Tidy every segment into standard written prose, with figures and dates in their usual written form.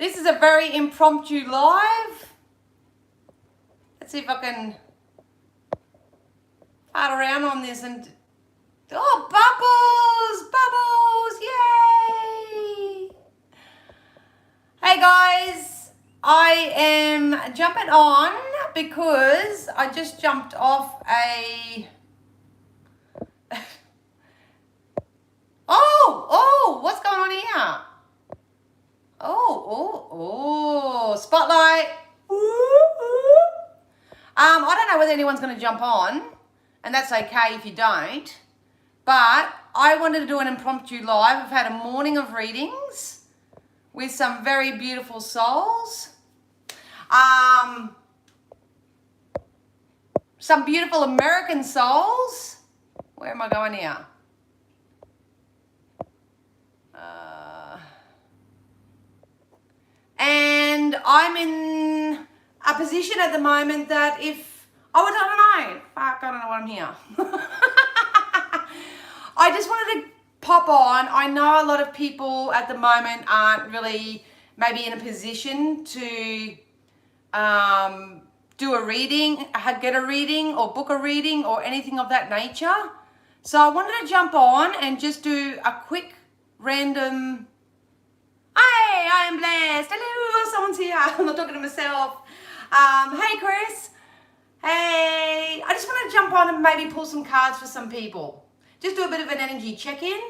This is a very impromptu live. Let's see if I can fart around on this and... Oh, bubbles! Bubbles! Yay! Hey guys, I am jumping on because I just jumped off a... Oh, what's going on here? Oh, spotlight. I don't know whether anyone's going to jump on, and that's okay if you don't, but I wanted to do an impromptu live. I've had a morning of readings with some very beautiful souls. Some beautiful American souls. Where am I going here? And I'm in a position at the moment that if, I don't know, fuck, I don't know why I'm here. I just wanted to pop on. I know a lot of people at the moment aren't really maybe in a position to do a reading, get a reading or book a reading or anything of that nature. So I wanted to jump on and just do a quick random... Hi, I am blessed. Hello, someone's here. I'm not talking to myself. Hey, Chris. Hey, I just want to jump on and maybe pull some cards for some people. Just do a bit of an energy check-in.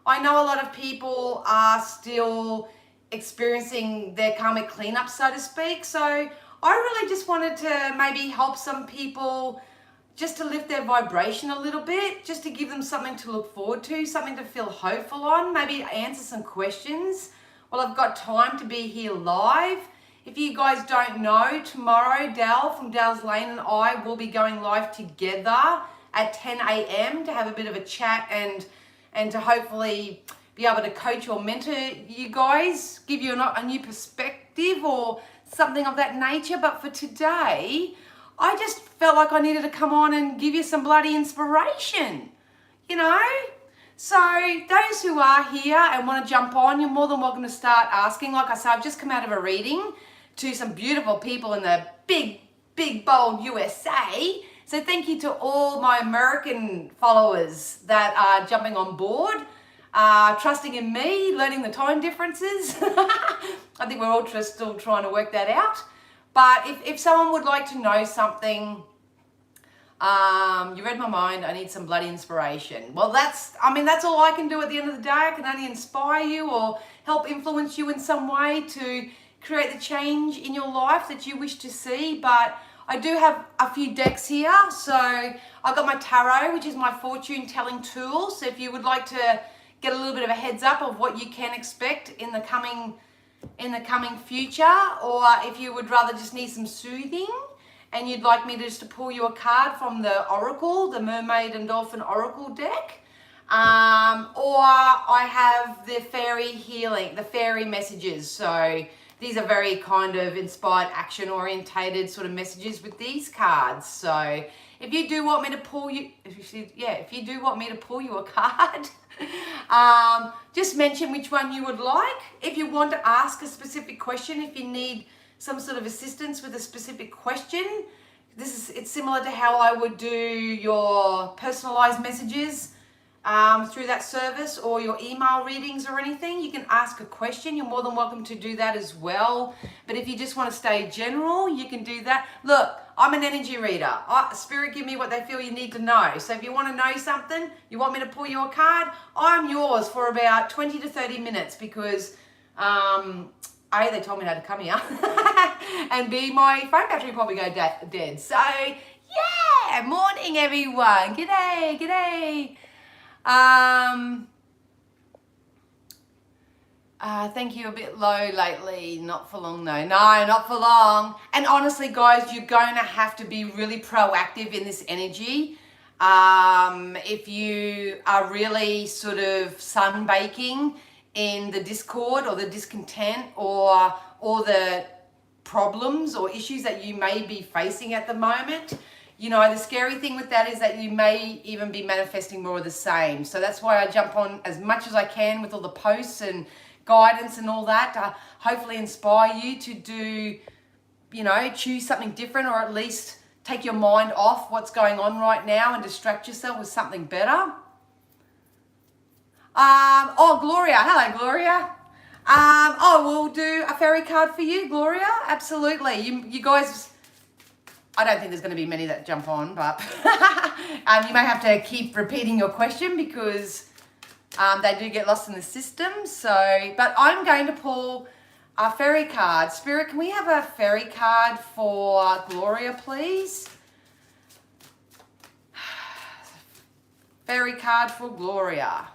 I know a lot of people are still experiencing their karmic cleanup, so to speak. So I really just wanted to maybe help some people just to lift their vibration a little bit, just to give them something to look forward to, something to feel hopeful on, maybe answer some questions. Well, I've got time to be here live. If you guys don't know, tomorrow Dal from Dal's Lane and I will be going live together at 10 a.m. to have a bit of a chat and to hopefully be able to coach or mentor you guys, give you a new perspective or something of that nature. But for today, I just felt like I needed to come on and give you some bloody inspiration, you know? So those who are here and want to jump on, you're more than welcome to start asking. Like I said, I've just come out of a reading to some beautiful people in the big, bold USA. So thank you to all my American followers that are jumping on board, trusting in me, learning the time differences. I think we're all still trying to work that out. But if someone would like to know something, you read my mind, I need some bloody inspiration. Well, that's all I can do at the end of the day. I can only inspire you or help influence you in some way to create the change in your life that you wish to see. But I do have a few decks here. So I've got my tarot, which is my fortune telling tool. So if you would like to get a little bit of a heads up of what you can expect in the coming future, or if you would rather just need some soothing, and you'd like me to pull you a card from the Oracle, the Mermaid and Dolphin Oracle deck, or I have the Fairy Healing, the Fairy Messages. So these are very kind of inspired, action-orientated sort of messages with these cards. So if you do want me to pull you, if you do want me to pull you a card, just mention which one you would like. If you want to ask a specific question, if you need some sort of assistance with a specific question, it's similar to how I would do your personalized messages through that service, or your email readings or anything. You can ask a question. You're more than welcome to do that as well. But if you just want to stay general, you can do that. Look, I'm an energy reader. Spirit give me what they feel you need to know. So if you want to know something, you want me to pull you a card, I'm yours for about 20 to 30 minutes because A, they told me how to come here, and B, my phone battery will probably go dead. So, yeah, morning everyone. G'day. Thank you, a bit low lately. Not for long though. No, not for long. And honestly, guys, you're going to have to be really proactive in this energy. If you are really sort of sunbaking in the discord or the discontent or the problems or issues that you may be facing at the moment, you know, the scary thing with that is that you may even be manifesting more of the same. So that's why I jump on as much as I can with all the posts and guidance and all that to hopefully inspire you to do, you know, choose something different, or at least take your mind off what's going on right now and distract yourself with something better. Oh, Gloria. Hello, Gloria. We'll do a fairy card for you, Gloria. Absolutely. You guys, I don't think there's going to be many that jump on, but you may have to keep repeating your question because they do get lost in the system. So, but I'm going to pull a fairy card. Spirit, can we have a fairy card for Gloria, please? Fairy card for Gloria.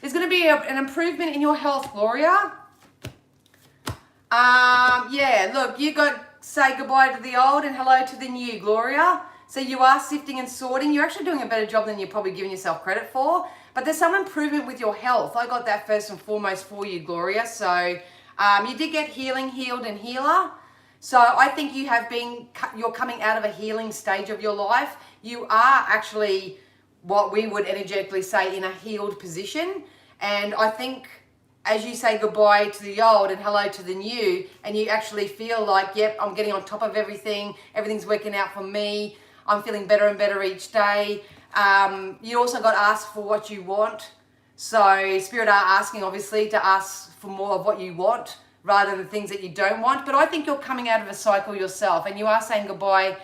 There's going to be an improvement in your health, Gloria. Yeah, look, you got say goodbye to the old and hello to the new, Gloria. So you are sifting and sorting. You're actually doing a better job than you're probably giving yourself credit for. But there's some improvement with your health. I got that first and foremost for you, Gloria. So you did get healing, healed, and healer. So I think you're coming out of a healing stage of your life. You are actually what we would energetically say in a healed position. And I think as you say goodbye to the old and hello to the new, and you actually feel like, yep, I'm getting on top of everything. Everything's working out for me. I'm feeling better and better each day. You also got asked for what you want. So Spirit are asking, obviously, to ask for more of what you want rather than things that you don't want. But I think you're coming out of a cycle yourself, and you are saying goodbye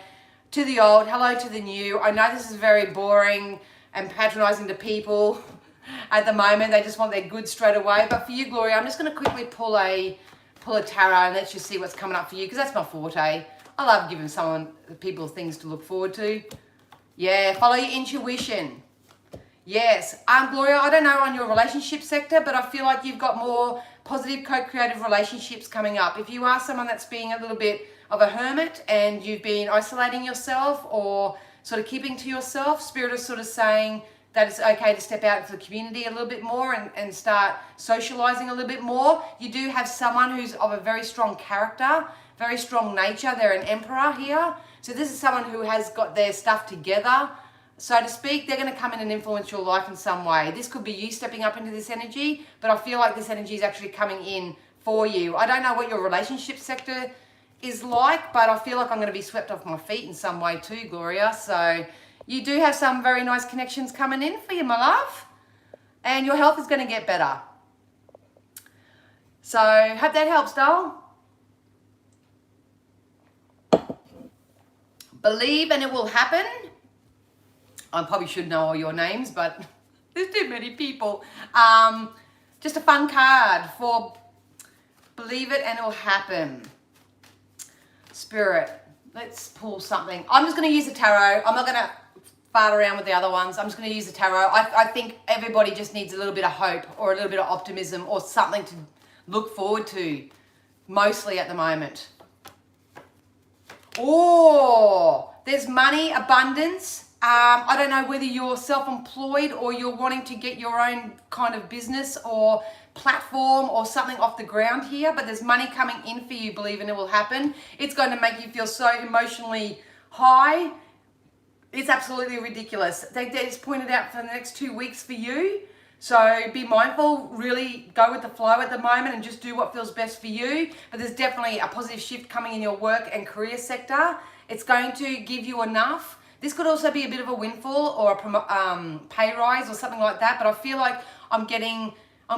to the old, hello to the new. I know this is very boring and patronizing to people at the moment. They just want their goods straight away. But for you, Gloria, I'm just going to quickly pull a tarot and let you see what's coming up for you, because that's my forte. I love giving people things to look forward to. Yeah, follow your intuition. Yes. Gloria, I don't know on your relationship sector, but I feel like you've got more positive co-creative relationships coming up. If you are someone that's being a little bit of a hermit and you've been isolating yourself or sort of keeping to yourself, Spirit is sort of saying that it's okay to step out into the community a little bit more and start socializing a little bit more. You do have someone who's of a very strong character, very strong nature. They're an emperor here. So this is someone who has got their stuff together, so to speak. They're going to come in and influence your life in some way. This could be you stepping up into this energy, but I feel like this energy is actually coming in for you. I don't know what your relationship sector is like, but I feel like I'm going to be swept off my feet in some way too, Gloria. So you do have some very nice connections coming in for you, my love. And your health is going to get better. So hope that helps, doll. Believe and it will happen. I probably should know all your names, but there's too many people. Just a fun card for believe it and it will happen. Spirit, let's pull something. I'm just going to use the tarot. I'm not going to fart around with the other ones. I'm just going to use the tarot. I think everybody just needs a little bit of hope or a little bit of optimism or something to look forward to, mostly at the moment. Oh, there's money, abundance. I don't know whether you're self-employed or you're wanting to get your own kind of business or platform or something off the ground here, but there's money coming in for you, believe and it will happen. It's going to make you feel so emotionally high. It's absolutely ridiculous. They just pointed out for the next 2 weeks for you. So be mindful, really go with the flow at the moment and just do what feels best for you. But there's definitely a positive shift coming in your work and career sector. It's going to give you enough. This could also be a bit of a windfall or a pay rise or something like that. But I feel like I'm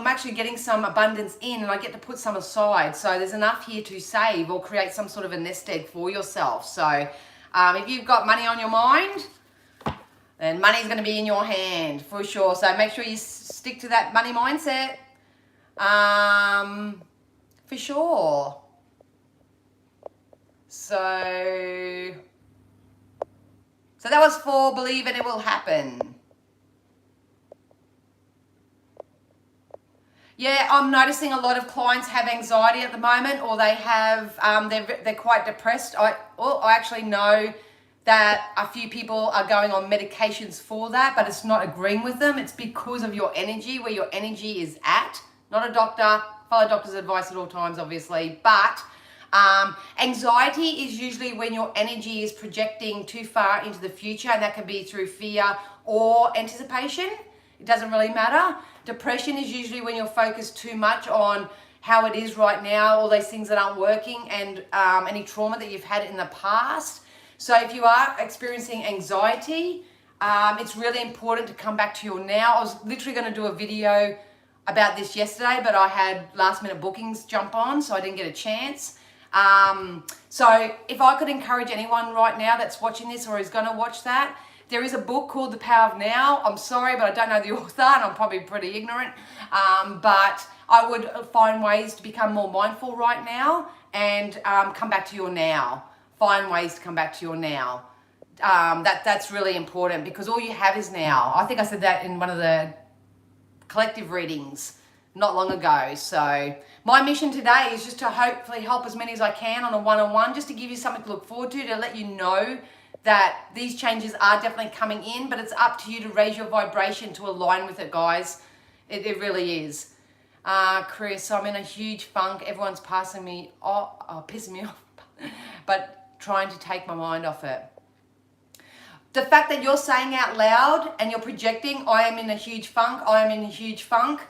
actually getting some abundance in and I get to put some aside. So there's enough here to save or create some sort of a nest egg for yourself. So if you've got money on your mind, then money's going to be in your hand for sure. So make sure you stick to that money mindset for sure. So that was for believe and it will happen. Yeah, I'm noticing a lot of clients have anxiety at the moment, or they have they're quite depressed. I actually know that a few people are going on medications for that, but it's not agreeing with them. It's because of your energy, where your energy is at. Not a doctor. Follow doctor's advice at all times, obviously. But Anxiety is usually when your energy is projecting too far into the future, and that can be through fear or anticipation. It doesn't really matter. Depression is usually when you're focused too much on how it is right now, all those things that aren't working, and any trauma that you've had in the past. So if you are experiencing anxiety, it's really important to come back to your now. I was literally going to do a video about this yesterday, but I had last minute bookings jump on, so I didn't get a chance. So if I could encourage anyone right now that's watching this or is going to watch that, there is a book called The Power of Now. I'm sorry, but I don't know the author, and I'm probably pretty ignorant. But I would find ways to become more mindful right now and come back to your now. Find ways to come back to your now. That's really important, because all you have is now. I think I said that in one of the collective readings not long ago. So my mission today is just to hopefully help as many as I can on a one-on-one, just to give you something to look forward to let you know that these changes are definitely coming in, but it's up to you to raise your vibration to align with it, guys. It really is. Chris, I'm in a huge funk. Everyone's passing me pissing me off, but trying to take my mind off it. The fact that you're saying out loud and you're projecting, I am in a huge funk, I am in a huge funk,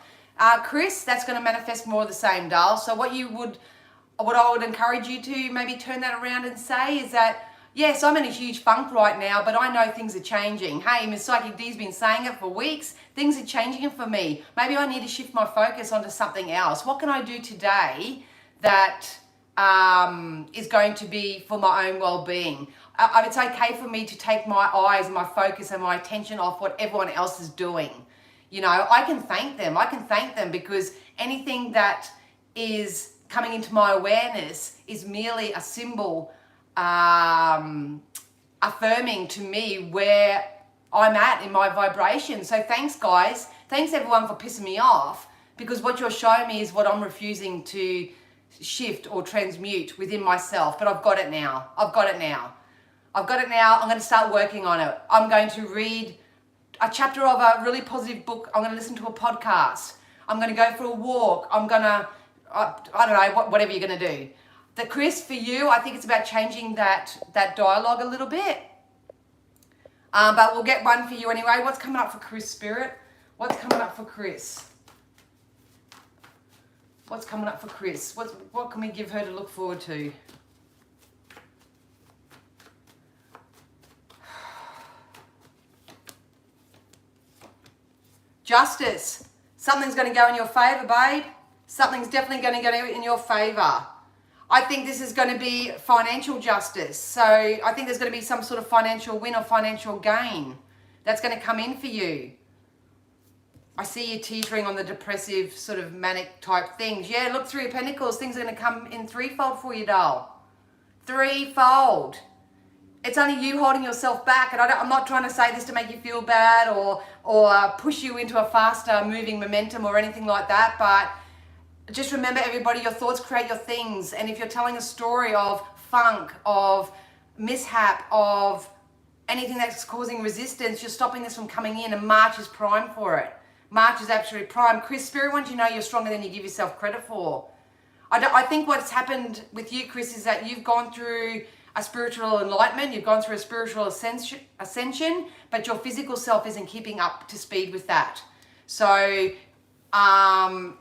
Chris, that's going to manifest more of the same, doll. So what I would encourage you to maybe turn that around and say is that, yes, I'm in a huge funk right now, but I know things are changing. Hey, Miss Psychic D's been saying it for weeks. Things are changing for me. Maybe I need to shift my focus onto something else. What can I do today that is going to be for my own well-being? It's okay for me to take my eyes and my focus and my attention off what everyone else is doing. You know, I can thank them. I can thank them, because anything that is coming into my awareness is merely a symbol affirming to me where I'm at in my vibration. So thanks, guys. Thanks, everyone, for pissing me off, because what you're showing me is what I'm refusing to shift or transmute within myself. But I've got it now. I've got it now. I've got it now. I'm going to start working on it. I'm going to read a chapter of a really positive book. I'm going to listen to a podcast. I'm going to go for a walk. I'm going to, I don't know, whatever you're going to do. But Chris, for you, I think it's about changing that dialogue a little bit. But we'll get one for you anyway. What's coming up for Chris, Spirit? What's coming up for Chris? What's coming up for Chris? What can we give her to look forward to? Justice. Something's going to go in your favor, babe. Something's definitely going to go in your favor. I think this is going to be financial justice. So I think there's going to be some sort of financial win or financial gain that's going to come in for you. I see you teetering on the depressive sort of manic type things. Yeah, look, Three of Pentacles. Things are going to come in threefold for you, doll. Threefold. It's only you holding yourself back. And I'm not trying to say this to make you feel bad or push you into a faster moving momentum or anything like that. But just remember, everybody, your thoughts create your things. And if you're telling a story of funk, of mishap, of anything that's causing resistance, you're stopping this from coming in, and March is prime for it. March is absolutely prime. Chris, Spirit wants you to know you're stronger than you give yourself credit for. I think what's happened with you, Chris, is that you've gone through a spiritual enlightenment, you've gone through a spiritual ascension, but your physical self isn't keeping up to speed with that. So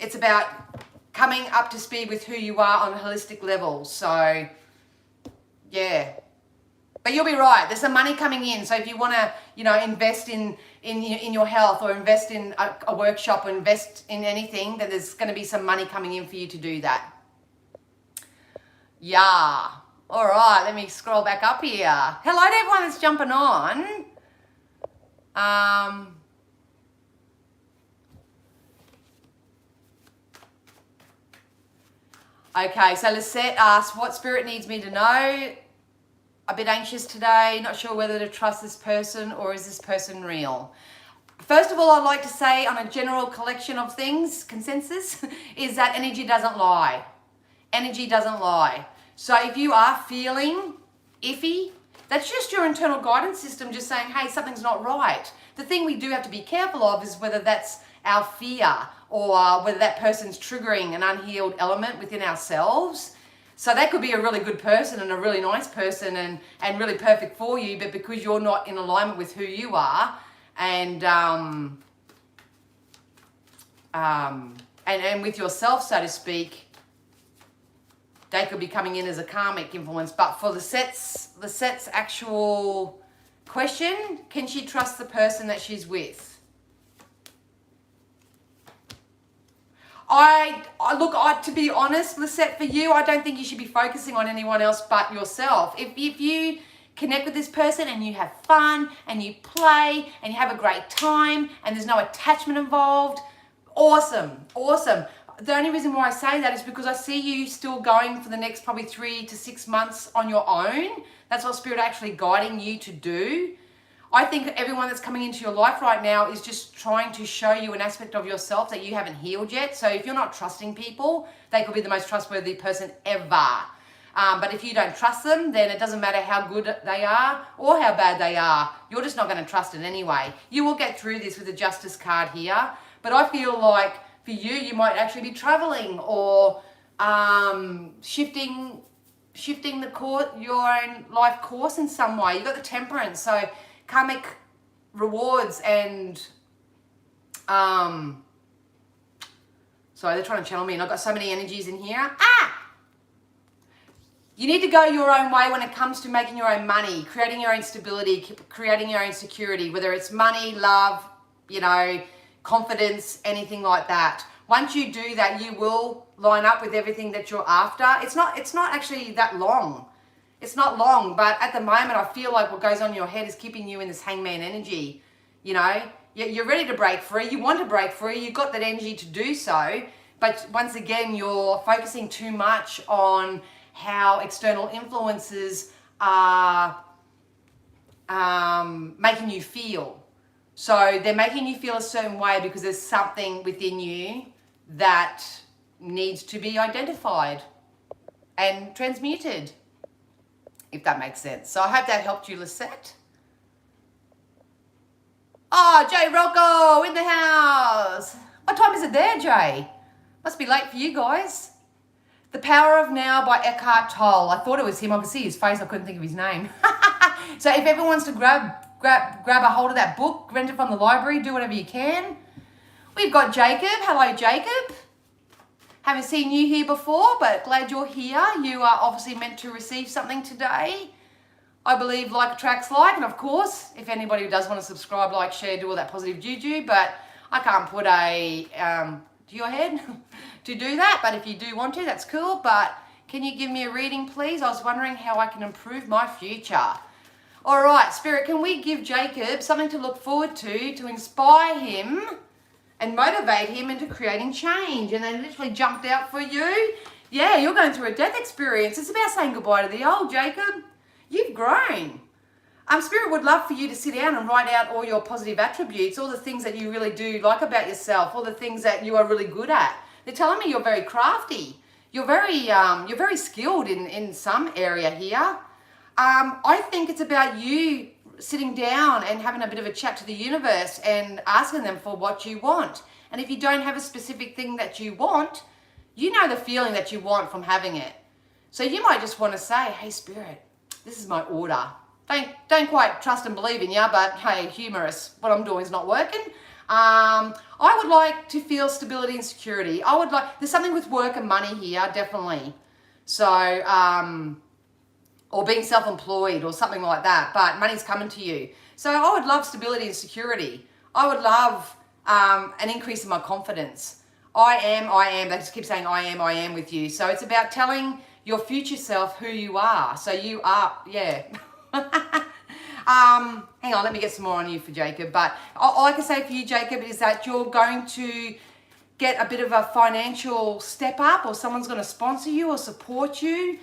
it's about coming up to speed with who you are on a holistic level. So yeah, but you'll be right. There's some money coming in. So if you want to, invest in your health, or invest in a workshop, or invest in anything, then there's going to be some money coming in for you to do that. Yeah. All right. Let me scroll back up here. Hello to everyone that's jumping on. Okay, so Lisette asks, what spirit needs me to know? A bit anxious today, not sure whether to trust this person, or is this person real? First of all, I'd like to say, on a general collection of things, consensus, is that energy doesn't lie. Energy doesn't lie. So if you are feeling iffy, that's just your internal guidance system just saying, hey, something's not right. The thing we do have to be careful of is whether that's our fear, or whether that person's triggering an unhealed element within ourselves. So that could be a really good person and a really nice person and really perfect for you, but because you're not in alignment with who you are and with yourself, so to speak, they could be coming in as a karmic influence. But for the set's actual question, can she trust the person that she's with? To be honest, Lisette, for you, I don't think you should be focusing on anyone else but yourself. If you connect with this person and you have fun and you play and you have a great time and there's no attachment involved, awesome. The only reason why I say that is because I see you still going for the next probably 3 to 6 months on your own. That's what Spirit actually guiding you to do. I think everyone that's coming into your life right now is just trying to show you an aspect of yourself that you haven't healed yet. So if you're not trusting people, they could be the most trustworthy person ever. But if you don't trust them, then it doesn't matter how good they are or how bad they are. You're just not going to trust it anyway. You will get through this with the Justice card here. But I feel like for you, you might actually be traveling or shifting your own life course in some way. You've got the Temperance, so karmic rewards and sorry, they're trying to channel me and I've got so many energies in here. You need to go your own way when it comes to making your own money, creating your own stability, creating your own security, whether it's money, love, confidence, anything like that. Once you do that, you will line up with everything that you're after. It's not actually that long. It's not long, but at the moment, I feel like what goes on in your head is keeping you in this hangman energy. You're ready to break free. You want to break free. You've got that energy to do so. But once again, you're focusing too much on how external influences are making you feel. So they're making you feel a certain way because there's something within you that needs to be identified and transmuted, if that makes sense. So I hope that helped you, Lisette. Oh, Jay Rocco in the house. What time is it there, Jay? Must be late for you guys. The Power of Now by Eckhart Tolle. I thought it was him. I could see his face. I couldn't think of his name. So if everyone wants to grab a hold of that book, rent it from the library, do whatever you can. We've got Jacob. Hello, Jacob. Haven't seen you here before, but glad you're here. You are obviously meant to receive something today. I believe like attracts like, and of course, if anybody does want to subscribe, like, share, do all that positive juju, but I can't put a to your head to do that, but if you do want to, that's cool. But can you give me a reading, please? I was wondering how I can improve my future. All right, Spirit, can we give Jacob something to look forward to inspire him and motivate him into creating change? And they literally jumped out for you. Yeah, you're going through a death experience. It's about saying goodbye to the old, Jacob. You've grown. Spirit would love for you to sit down and write out all your positive attributes, all the things that you really do like about yourself, all the things that you are really good at. They're telling me you're very crafty. You're very skilled in some area here. I think it's about you sitting down and having a bit of a chat to the universe and asking them for what you want. And if you don't have a specific thing that you want, you know the feeling that you want from having it. So you might just want to say, hey, Spirit, this is my order. Don't quite trust and believe in you, but hey, humorous, what I'm doing is not working. I would like to feel stability and security. There's something with work and money here, definitely. So, or being self-employed or something like that, but money's coming to you. So I would love stability and security. I would love an increase in my confidence. I am. They just keep saying I am with you. So it's about telling your future self who you are. So you are, yeah. Hang on, let me get some more on you for Jacob. But all I can say for you, Jacob, is that you're going to get a bit of a financial step up, or someone's going to sponsor you or support you.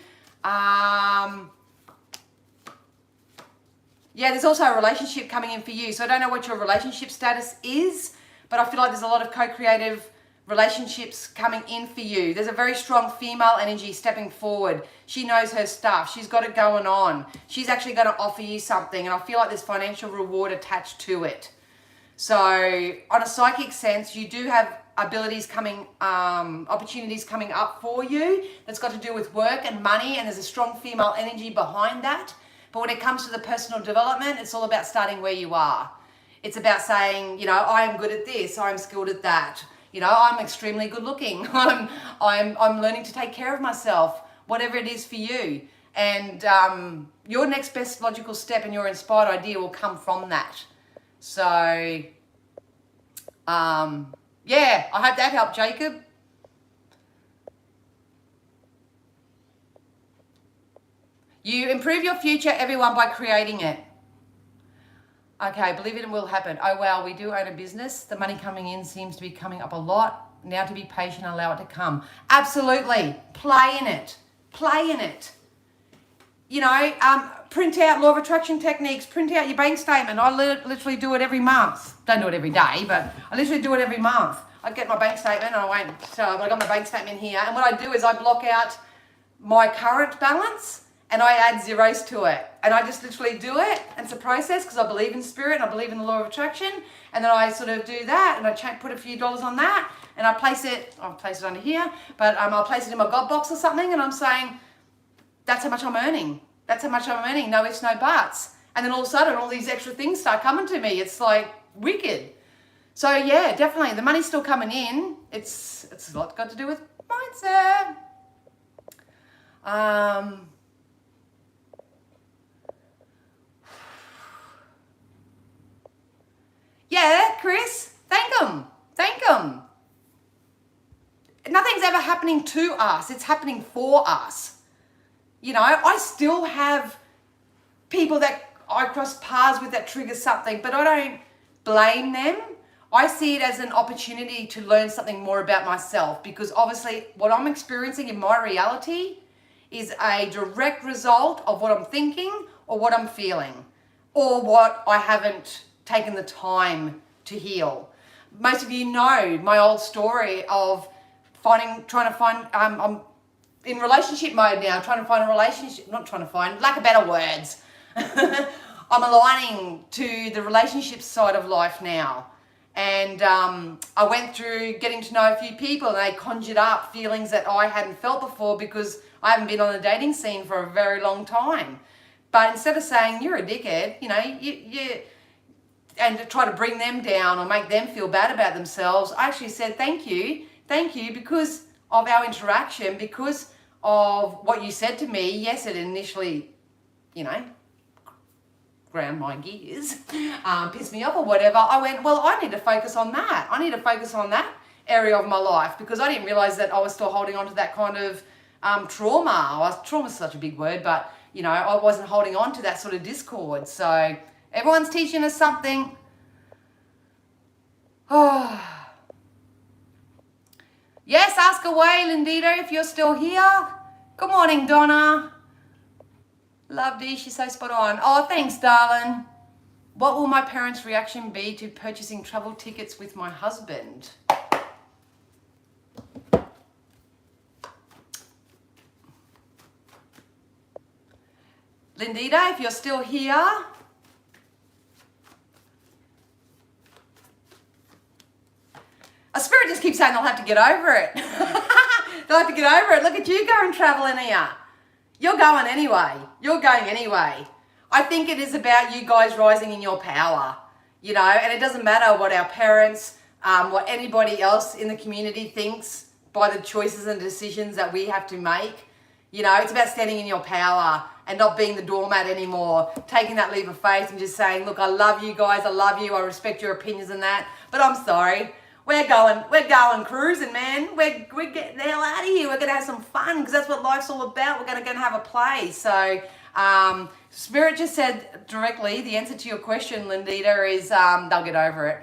Yeah, there's also a relationship coming in for you. So I don't know what your relationship status is, but I feel like there's a lot of co-creative relationships coming in for you. There's a very strong female energy stepping forward. She knows her stuff. She's got it going on. She's actually going to offer you something, and I feel like there's financial reward attached to it. So on a psychic sense, you do have opportunities coming up for you that's got to do with work and money, and there's a strong female energy behind that. But when it comes to the personal development, it's all about starting where you are. It's about saying, I am good at this, I'm skilled at that. I'm extremely good looking. I'm learning to take care of myself, whatever it is for you. And your next best logical step and your inspired idea will come from that. So, I hope that helped, Jacob. You improve your future, everyone, by creating it. Okay, believe it will happen. Oh, wow, we do own a business. The money coming in seems to be coming up a lot. Now to be patient and allow it to come. Absolutely. Play in it. Play in it. Print out law of attraction techniques. Print out your bank statement. I literally do it every month. Don't do it every day, but I literally do it every month. I get my bank statement and I got my bank statement here. And what I do is I block out my current balance and I add zeros to it. And I just literally do it. And it's a process because I believe in spirit and I believe in the law of attraction. And then I sort of do that and I put a few dollars on that and I'll place it under here, but I'll place it in my God box or something and I'm saying, that's how much I'm earning. That's how much I'm earning. No ifs, no buts. And then all of a sudden, all these extra things start coming to me. It's like wicked. So yeah, definitely. The money's still coming in. It's a lot got to do with mindset. Yeah, Chris, thank them. Thank them. Nothing's ever happening to us. It's happening for us. I still have people that I cross paths with that trigger something, but I don't blame them. I see it as an opportunity to learn something more about myself because obviously what I'm experiencing in my reality is a direct result of what I'm thinking or what I'm feeling or what I haven't taken the time to heal. Most of you know my old story of I'm in relationship mode now, trying to find a relationship, lack of better words. I'm aligning to the relationship side of life now. And I went through getting to know a few people and they conjured up feelings that I hadn't felt before because I haven't been on the dating scene for a very long time. But instead of saying, you're a dickhead, and to try to bring them down or make them feel bad about themselves, I actually said, thank you, because of our interaction, because of what you said to me. Yes, it initially, ground my gears, pissed me off or whatever. I went, well, I need to focus on that. I need to focus on that area of my life because I didn't realize that I was still holding on to that kind of trauma. Trauma's such a big word, but, I wasn't holding on to that sort of discord. So everyone's teaching us something. Oh. Yes, ask away, Lindita, if you're still here. Good morning, Donna. Love Dee, she's so spot on. Oh, thanks, darling. What will my parents' reaction be to purchasing travel tickets with my husband? Lindita, if you're still here. A spirit just keeps saying they'll have to get over it. They'll have to get over it. Look at you going traveling here. You're going anyway. You're going anyway. I think it is about you guys rising in your power, and it doesn't matter what our parents, what anybody else in the community thinks by the choices and decisions that we have to make. It's about standing in your power and not being the doormat anymore, taking that leap of faith and just saying, look, I love you guys. I love you. I respect your opinions and that, but I'm sorry. We're going cruising, man. We're getting the hell out of here. We're going to have some fun because that's what life's all about. We're going to have a play. So Spirit just said directly, the answer to your question, Lindita, is they'll get over it.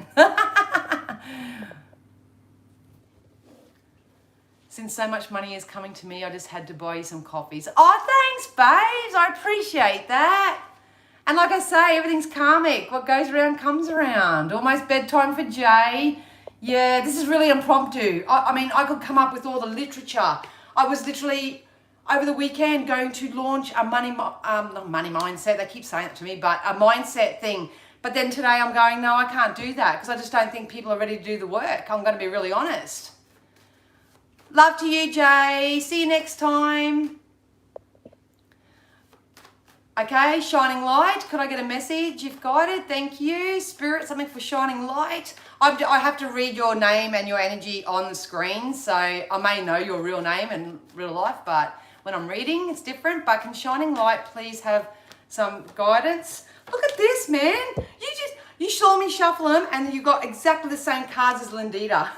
Since so much money is coming to me, I just had to buy you some coffees. Oh, thanks, babes. I appreciate that. And like I say, everything's karmic. What goes around comes around. Almost bedtime for Jay. Yeah, this is really impromptu. I could come up with all the literature. I was literally, over the weekend, going to launch a not money mindset, they keep saying it to me, but a mindset thing But then today I'm going, no, I can't do that because I just don't think people are ready to do the work. I'm going to be really honest. Love to you, Jay. See you next time. Okay, shining light. Could I get a message if guided? Thank you. Spirit, something for shining light. I have to read your name and your energy on the screen, so I may know your real name in real life, but when I'm reading, it's different. But can shining light please have some guidance? Look at this, man. You saw me shuffle them, and you got exactly the same cards as Lindita.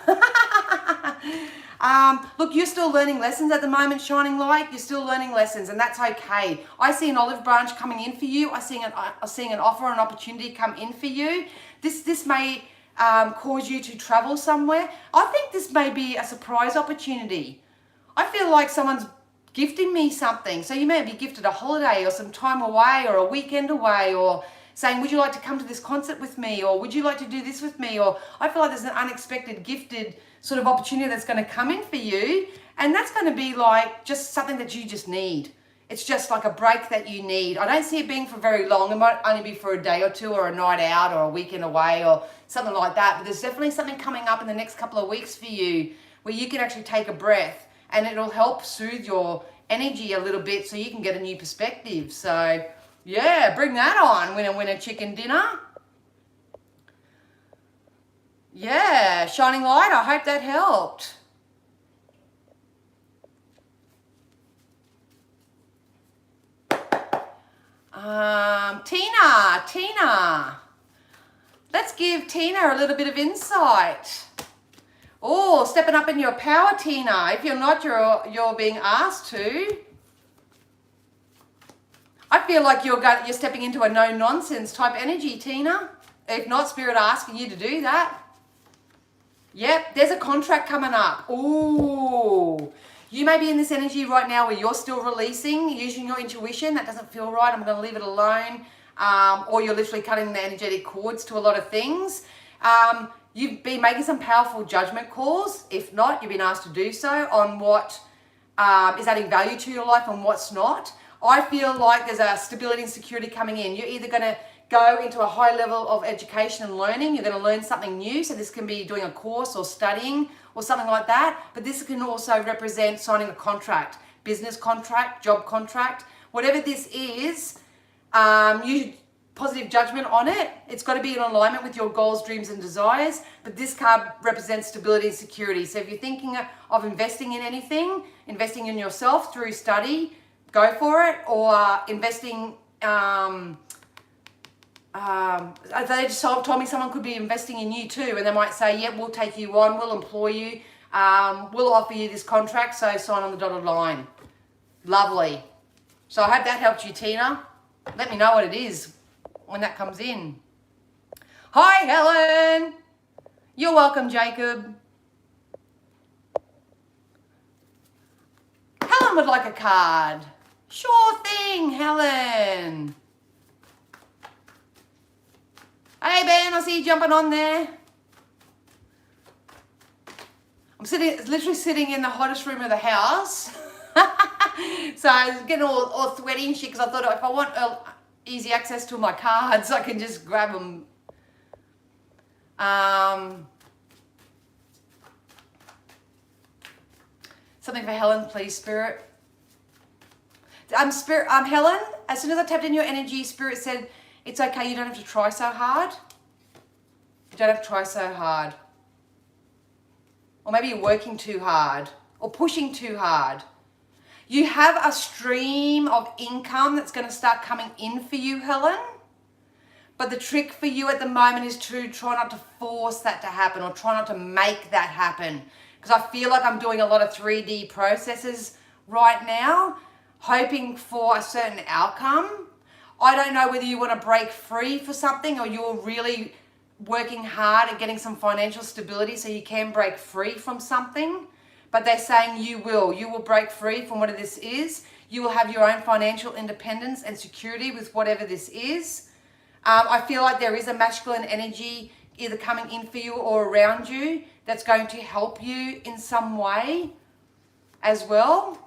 Look, you're still learning lessons at the moment, shining light. You're still learning lessons, and that's okay. I see an olive branch coming in for you. I'm seeing an offer, an opportunity come in for you. This may cause you to travel somewhere. I think this may be a surprise opportunity. I feel like someone's gifting me something. So you may be gifted a holiday or some time away or a weekend away, or saying, would you like to come to this concert with me? Or would you like to do this with me? Or I feel like there's an unexpected gifted sort of opportunity that's going to come in for you. And that's going to be like just something that you just need. It's just like a break that you need. I don't see it being for very long. It might only be for a day or two or a night out or a weekend away or something like that. But there's definitely something coming up in the next couple of weeks for you where you can actually take a breath, and it'll help soothe your energy a little bit so you can get a new perspective. So yeah, bring that on, winner chicken dinner. Yeah, shining light, I hope that helped. Tina. Let's give Tina a little bit of insight. Oh, stepping up in your power, Tina. If you're not, you're being asked to. I feel like you're stepping into a no-nonsense type energy, Tina. If not, Spirit asking you to do that. Yep, there's a contract coming up. Ooh. You may be in this energy right now where you're still releasing, using your intuition. That doesn't feel right. I'm going to leave it alone. Or you're literally cutting the energetic cords to a lot of things. You've been making some powerful judgment calls. If not, you've been asked to do so on what is adding value to your life and what's not. I feel like there's a stability and security coming in. You're either going to go into a high level of education and learning. You're going to learn something new. So this can be doing a course or studying or something like that. But this can also represent signing a contract, business contract, job contract, whatever this is. You positive judgment on it. It's got to be in alignment with your goals, dreams, and desires. But this card represents stability and security. So if you're thinking of investing in anything, investing in yourself through study, go for it. Or investing, they just told me someone could be investing in you too, and they might say, yeah, we'll take you on, we'll employ you, we'll offer you this contract, so sign on the dotted line. Lovely. So I hope that helped you, Tina. Let me know what it is when that comes in. Hi, Helen. You're welcome, Jacob. Helen would like a card. Sure thing, Helen. Hey, Ben, I see you jumping on there. I'm literally sitting in the hottest room of the house. So I was getting all sweaty and shit because I thought if I want easy access to my cards, I can just grab them. Something for Helen, please, Spirit. Helen, as soon as I tapped in your energy, Spirit said, it's okay, you don't have to try so hard. You don't have to try so hard. Or maybe you're working too hard or pushing too hard. You have a stream of income that's going to start coming in for you, Helen. But the trick for you at the moment is to try not to force that to happen or try not to make that happen. Because I feel like I'm doing a lot of 3D processes right now, hoping for a certain outcome. I don't know whether you want to break free for something or you're really working hard at getting some financial stability so you can break free from something. But they're saying you will break free from whatever this is. You will have your own financial independence and security with whatever this is. I feel like there is a masculine energy either coming in for you or around you that's going to help you in some way as well.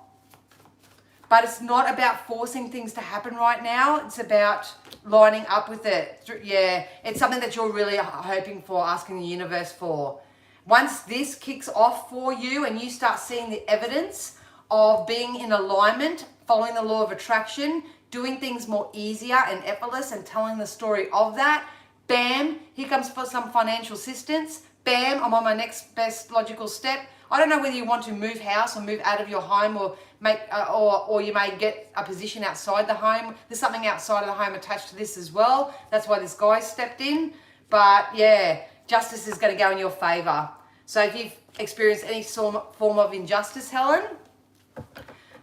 but it's not about forcing things to happen right now. It's about lining up with it. Yeah, it's something that you're really hoping for, asking the universe for. Once this kicks off for you and you start seeing the evidence of being in alignment, following the law of attraction, doing things more easier and effortless and telling the story of that, bam, here comes for some financial assistance. Bam, I'm on my next best logical step. I don't know whether you want to move house or move out of your home or make, or you may get a position outside the home. There's something outside of the home attached to this as well. That's why this guy stepped in. But yeah, justice is going to go in your favor. So if you've experienced any form of injustice, Helen,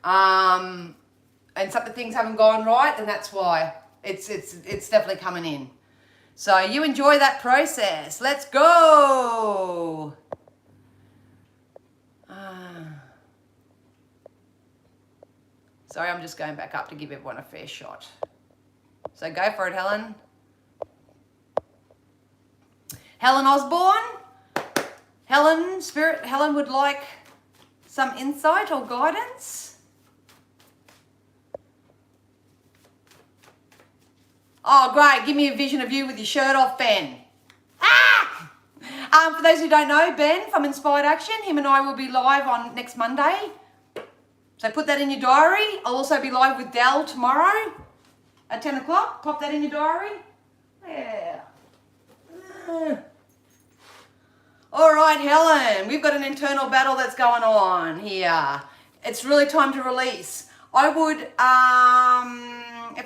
and some things haven't gone right, then that's why. It's definitely coming in. So you enjoy that process. Let's go. Sorry, I'm just going back up to give everyone a fair shot. So go for it, Helen. Helen Osborne. Helen, Spirit, Helen would like some insight or guidance. Oh, great. Give me a vision of you with your shirt off, Ben. Ah! For those who don't know, Ben from Inspired Action, him and I will be live on next Monday. So put that in your diary. I'll also be live with Dell tomorrow at 10 o'clock. Pop that in your diary. Yeah. All right, Helen, we've got an internal battle that's going on here. It's really time to release. I would, if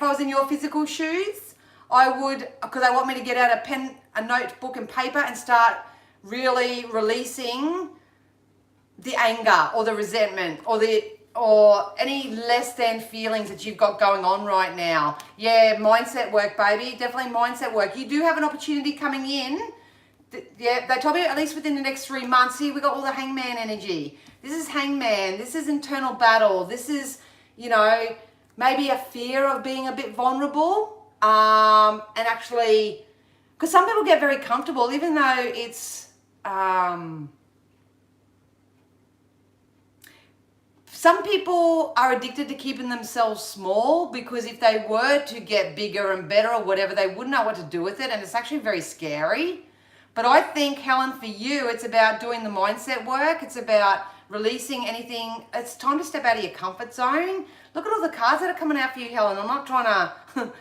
I was in your physical shoes, I would, because I want me to get out a pen, a notebook and paper and start really releasing the anger or the resentment or any less than feelings that you've got going on right now. Yeah, mindset work, baby. Definitely mindset work. You do have an opportunity coming in. Yeah, they told me at least within the next 3 months. See, we got all the hangman energy. This is hangman. This is internal battle. This is, you know, maybe a fear of being a bit vulnerable. And actually, because some people get very comfortable, even though it's, some people are addicted to keeping themselves small because if they were to get bigger and better or whatever, they wouldn't know what to do with it. And it's actually very scary. But I think, Helen, for you, it's about doing the mindset work. It's about releasing anything. It's time to step out of your comfort zone. Look at all the cards that are coming out for you, Helen. I'm not trying to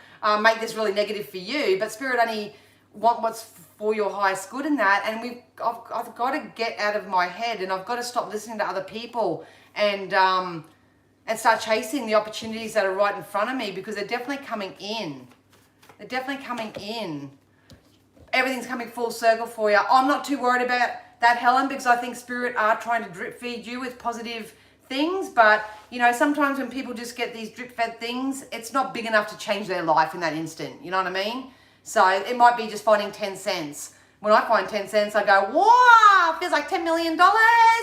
make this really negative for you, but Spirit only want what's for your highest good in that. And I've got to get out of my head and I've got to stop listening to other people and start chasing the opportunities that are right in front of me because they're definitely coming in. They're definitely coming in. Everything's coming full circle for you. I'm not too worried about that, Helen, because I think Spirit are trying to drip feed you with positive things. But, you know, sometimes when people just get these drip fed things, it's not big enough to change their life in that instant. You know what I mean? So it might be just finding 10 cents. When I find 10 cents, I go, wow, feels like $10 million.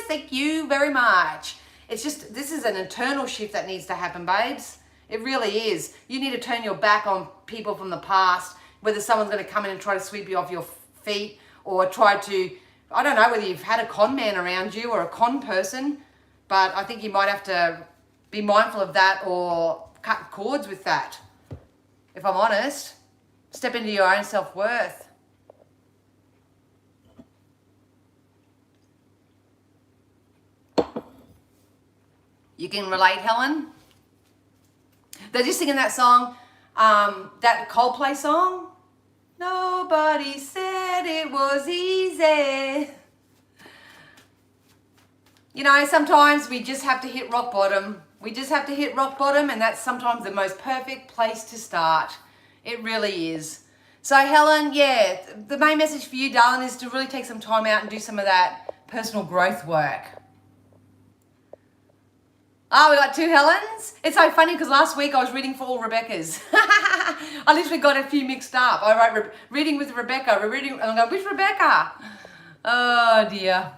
Thank you very much. It's just, this is an internal shift that needs to happen, babes. It really is. You need to turn your back on people from the past, whether someone's going to come in and try to sweep you off your feet or try to, I don't know whether you've had a con man around you or a con person, but I think you might have to be mindful of that or cut cords with that. If I'm honest, step into your own self-worth. You can relate, Helen? They're just singing that song, that Coldplay song. Nobody said it was easy. You know, sometimes we just have to hit rock bottom. We just have to hit rock bottom, and that's sometimes the most perfect place to start. It really is. So, Helen, yeah, the main message for you, darling, is to really take some time out and do some of that personal growth work. Oh, we got 2 Helens? It's so funny because last week I was reading for all Rebeccas. I literally got a few mixed up. I wrote reading with Rebecca, reading, and I'm going, which Rebecca? Oh dear.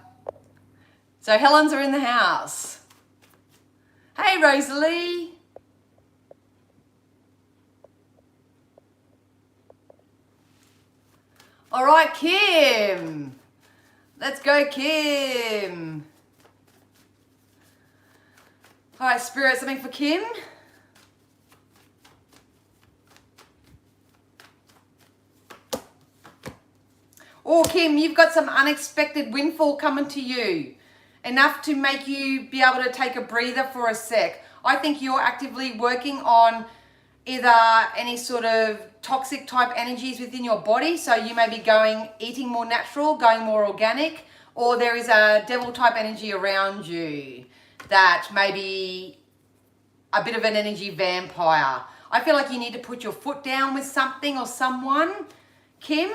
So Helens are in the house. Hey, Rosalie. All right, Kim. Let's go, Kim. All right, Spirit, something for Kim. Oh, Kim, you've got some unexpected windfall coming to you. Enough to make you be able to take a breather for a sec. I think you're actively working on either any sort of toxic type energies within your body. So you may be eating more natural, going more organic, or there is a devil type energy around you that may be a bit of an energy vampire. I feel like you need to put your foot down with something or someone, Kim.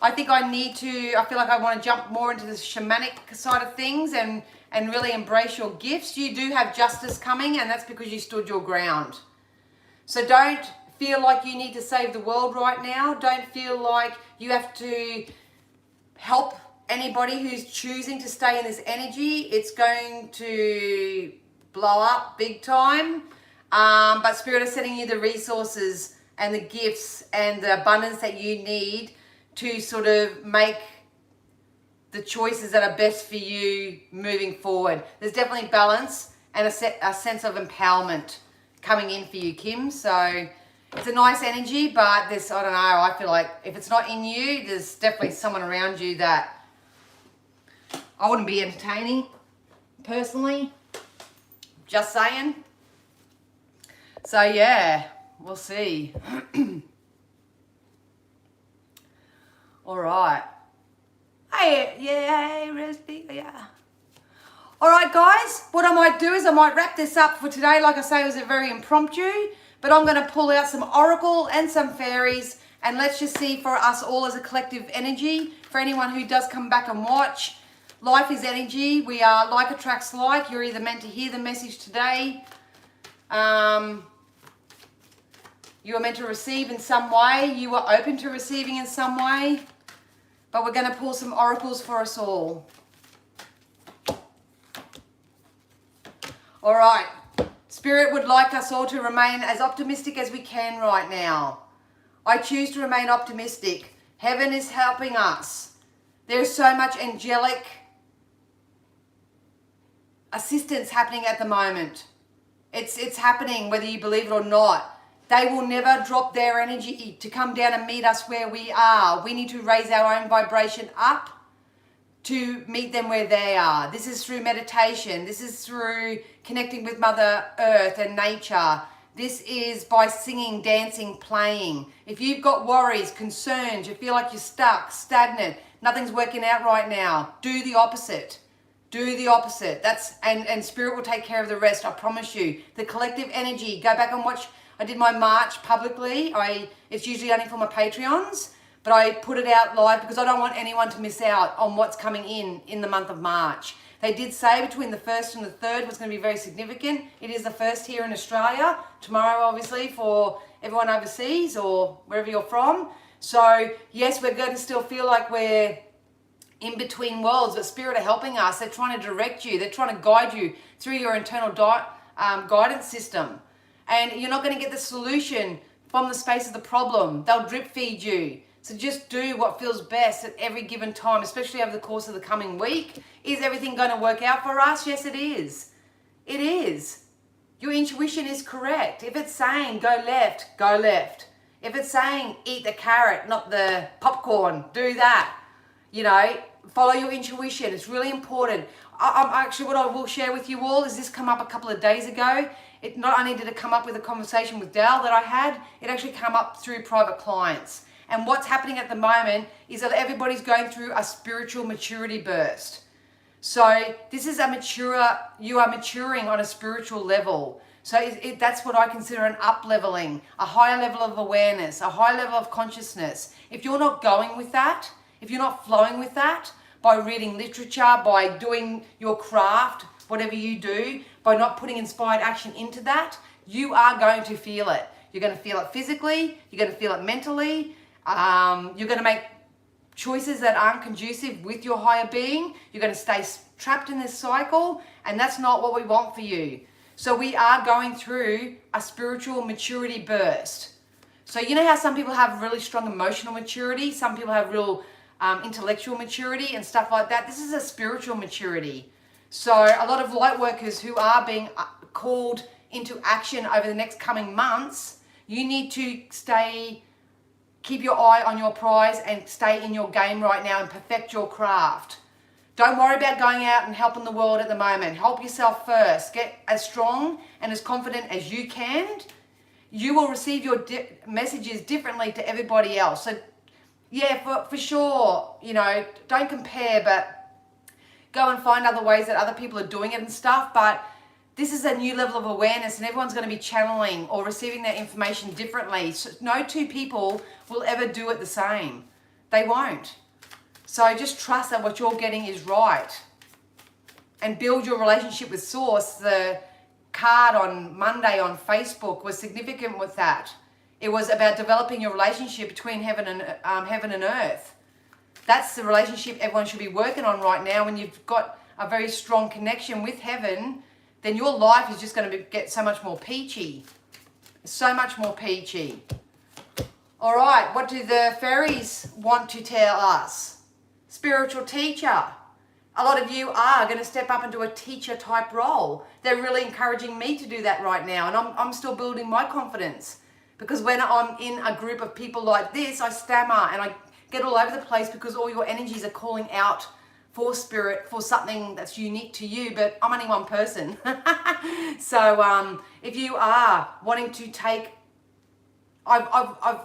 I feel like I want to jump more into the shamanic side of things and really embrace your gifts. You do have justice coming, and that's because you stood your ground. So don't feel like you need to save the world right now. Don't feel like you have to help anybody who's choosing to stay in this energy. It's going to blow up big time. But Spirit is sending you the resources and the gifts and the abundance that you need to sort of make the choices that are best for you moving forward. There's definitely balance and a sense of empowerment coming in for you, Kim. So it's a nice energy, but I don't know, I feel like if it's not in you, there's definitely someone around you that I wouldn't be entertaining, personally. Just saying. So yeah, we'll see. All right. Hey, Recipe, yeah. All right, guys, what I might do is I might wrap this up for today. Like I say, it was a very impromptu, but I'm going to pull out some oracle and some fairies, and let's just see for us all as a collective energy, for anyone who does come back and watch. Life is energy. We are like attracts like. You're either meant to hear the message today. You are meant to receive in some way. You are open to receiving in some way. But we're going to pull some oracles for us all. All right. Spirit would like us all to remain as optimistic as we can right now. I choose to remain optimistic. Heaven is helping us. There's so much angelic assistance happening at the moment. It's happening whether you believe it or not. They will never drop their energy to come down and meet us where we are. We need to raise our own vibration up to meet them where they are. This is through meditation. This is through connecting with Mother Earth and nature. This is by singing, dancing, playing. If you've got worries, concerns, you feel like you're stuck, stagnant, nothing's working out right now, do the opposite. Do the opposite. And Spirit will take care of the rest, I promise you. The collective energy, go back and watch. I did my March publicly. It's usually only for my Patreons, but I put it out live because I don't want anyone to miss out on what's coming in the month of March. They did say between the 1st and the 3rd was going to be very significant. It is the 1st here in Australia. Tomorrow, obviously, for everyone overseas or wherever you're from. So, yes, we're going to still feel like we're in between worlds, but Spirit are helping us. They're trying to direct you. They're trying to guide you through your internal guidance system. And you're not going to get the solution from the space of the problem. They'll drip feed you. So just do what feels best at every given time, especially over the course of the coming week. Is everything going to work out for us? Yes, it is. It is. Your intuition is correct. If it's saying go left, go left. If it's saying eat the carrot, not the popcorn, do that. You know, follow your intuition. It's really important. Actually, what I will share with you all is this come up a couple of days ago. It not only did it come up with a conversation with Dal that I had, it actually came up through private clients. And what's happening at the moment is that everybody's going through a spiritual maturity burst. So this is you are maturing on a spiritual level. So that's what I consider an up-leveling, a higher level of awareness, a higher level of consciousness. If you're not going with that, if you're not flowing with that, by reading literature, by doing your craft, whatever you do, by not putting inspired action into that, you are going to feel it. You're going to feel it physically, you're going to feel it mentally, you're going to make choices that aren't conducive with your higher being, you're going to stay trapped in this cycle, and that's not what we want for you. So we are going through a spiritual maturity burst. So you know how some people have really strong emotional maturity, some people have real intellectual maturity and stuff like that. This is a spiritual maturity. So a lot of light workers who are being called into action over the next coming months, you need to keep your eye on your prize and stay in your game right now and perfect your craft. Don't worry about going out and helping the world at the moment. Help yourself first. Get as strong and as confident as you can. You will receive your messages differently to everybody else. So yeah, for sure, you know, don't compare, but go and find other ways that other people are doing it and stuff. But this is a new level of awareness, and everyone's going to be channeling or receiving their information differently. So no two people will ever do it the same. They won't. So just trust that what you're getting is right. And build your relationship with Source. The card on Monday on Facebook was significant with that. It was about developing your relationship between heaven and earth. That's the relationship everyone should be working on right now. When you've got a very strong connection with heaven, then your life is just going to get so much more peachy. So much more peachy. All right, what do the fairies want to tell us? Spiritual teacher. A lot of you are going to step up into a teacher type role. They're really encouraging me to do that right now, and I'm still building my confidence, because when I'm in a group of people like this, I stammer and I get all over the place because all your energies are calling out for spirit, for something that's unique to you, but I'm only one person. So if you are wanting to take, I've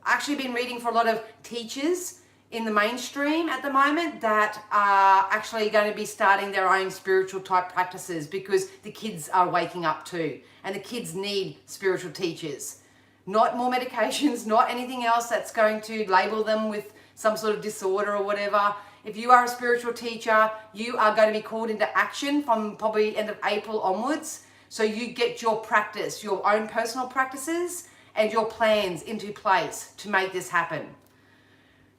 actually been reading for a lot of teachers in the mainstream at the moment that are actually going to be starting their own spiritual type practices, because the kids are waking up too, and the kids need spiritual teachers. Not more medications, not anything else that's going to label them with some sort of disorder or whatever. If you are a spiritual teacher, you are going to be called into action from probably end of April onwards. So you get your practice, your own personal practices and your plans into place to make this happen.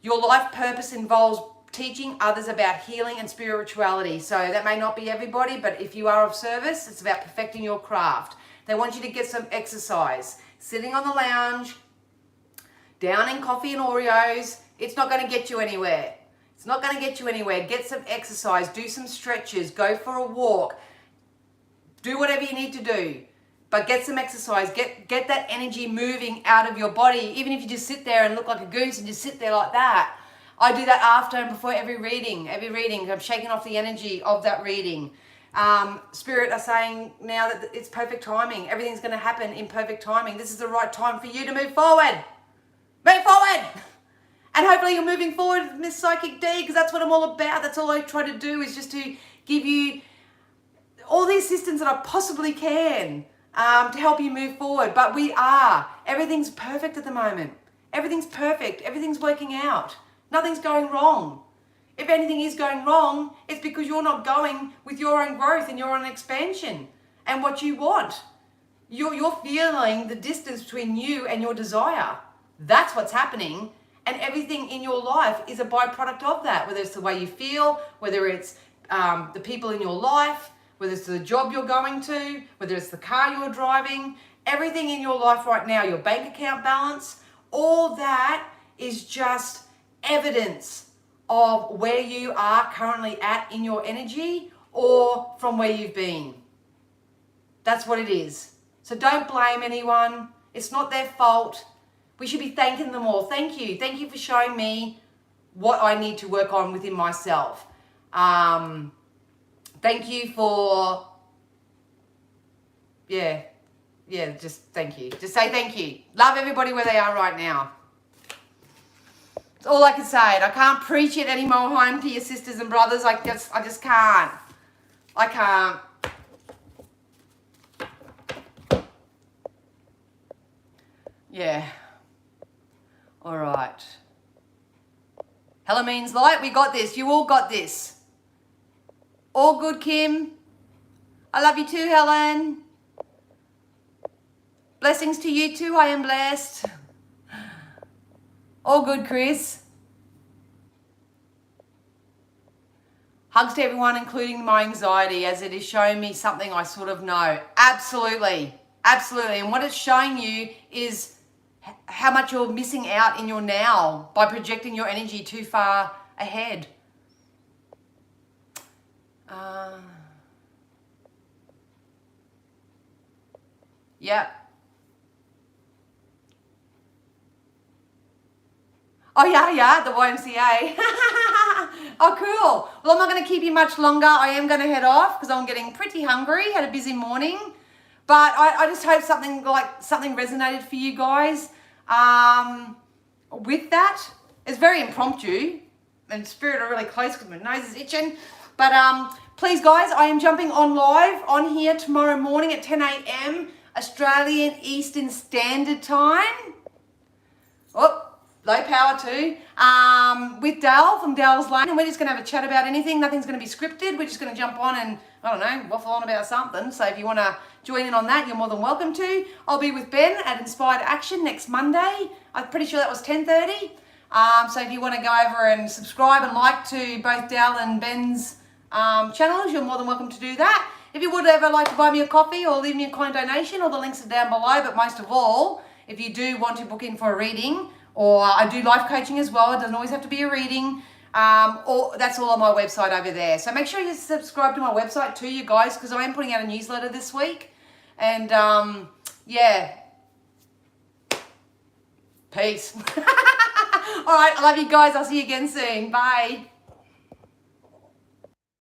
Your life purpose involves teaching others about healing and spirituality. So that may not be everybody, but if you are of service, it's about perfecting your craft. They want you to get some exercise. Sitting on the lounge, downing coffee and Oreos, it's not going to get you anywhere. It's not going to get you anywhere. Get some exercise, do some stretches, go for a walk, do whatever you need to do. But get some exercise, get that energy moving out of your body. Even if you just sit there and look like a goose and just sit there like that. I do that after and before every reading. I'm shaking off the energy of that reading. Spirit are saying now that it's perfect timing. Everything's going to happen in perfect timing. This is the right time for you to move forward. Move forward! And hopefully you're moving forward, Miss Psychic D, because that's what I'm all about. That's all I try to do, is just to give you all the assistance that I possibly can to help you move forward. But everything's perfect at the moment. Everything's perfect. Everything's working out. Nothing's going wrong. If anything is going wrong, it's because you're not going with your own growth and your own expansion and what you want. You're feeling the distance between you and your desire. That's what's happening. And everything in your life is a byproduct of that, whether it's the way you feel, whether it's the people in your life, whether it's the job you're going to, whether it's the car you're driving. Everything in your life right now, your bank account balance, all that is just evidence of where you are currently at in your energy or from where you've been. That's what it is. So don't blame anyone. It's not their fault. We should be thanking them all. Thank you. Thank you for showing me what I need to work on within myself. Thank you for, just thank you. Just say thank you. Love everybody where they are right now. That's all I can say. I can't preach it anymore home to your sisters and brothers. I just can't. I can't. Yeah. All right. Hella means light. We got this. You all got this. All good, Kim. I love you too, Helen. Blessings to you too. I am blessed. All good, Chris. Hugs to everyone, including my anxiety, as it is showing me something I sort of know. Absolutely. Absolutely. And what it's showing you is how much you're missing out in your now by projecting your energy too far ahead. Yeah. Oh, yeah, the YMCA. Oh, cool. Well, I'm not going to keep you much longer. I am going to head off because I'm getting pretty hungry. Had a busy morning. But I just hope something resonated for you guys with that. It's very impromptu. And Spirit are really close because my nose is itching. But please, guys, I am jumping on live on here tomorrow morning at 10 a.m. Australian Eastern Standard Time. Oh, low power too. With Dale from Dale's Lane. And we're just going to have a chat about anything. Nothing's going to be scripted. We're just going to jump on and, I don't know, waffle on about something. So if you want to join in on that, you're more than welcome to. I'll be with Ben at Inspired Action next Monday. I'm pretty sure that was 10:30. So if you want to go over and subscribe and like to both Dale and Ben's channels, you're more than welcome to do that. If you would ever like to buy me a coffee or leave me a kind donation, all the links are down below. But most of all, if you do want to book in for a reading, or I do life coaching as well, it doesn't always have to be a reading, or that's all on my website over there. So make sure you subscribe to my website too, you guys, because I am putting out a newsletter this week. And yeah, peace. All right, I love you guys. I'll see you again soon. Bye.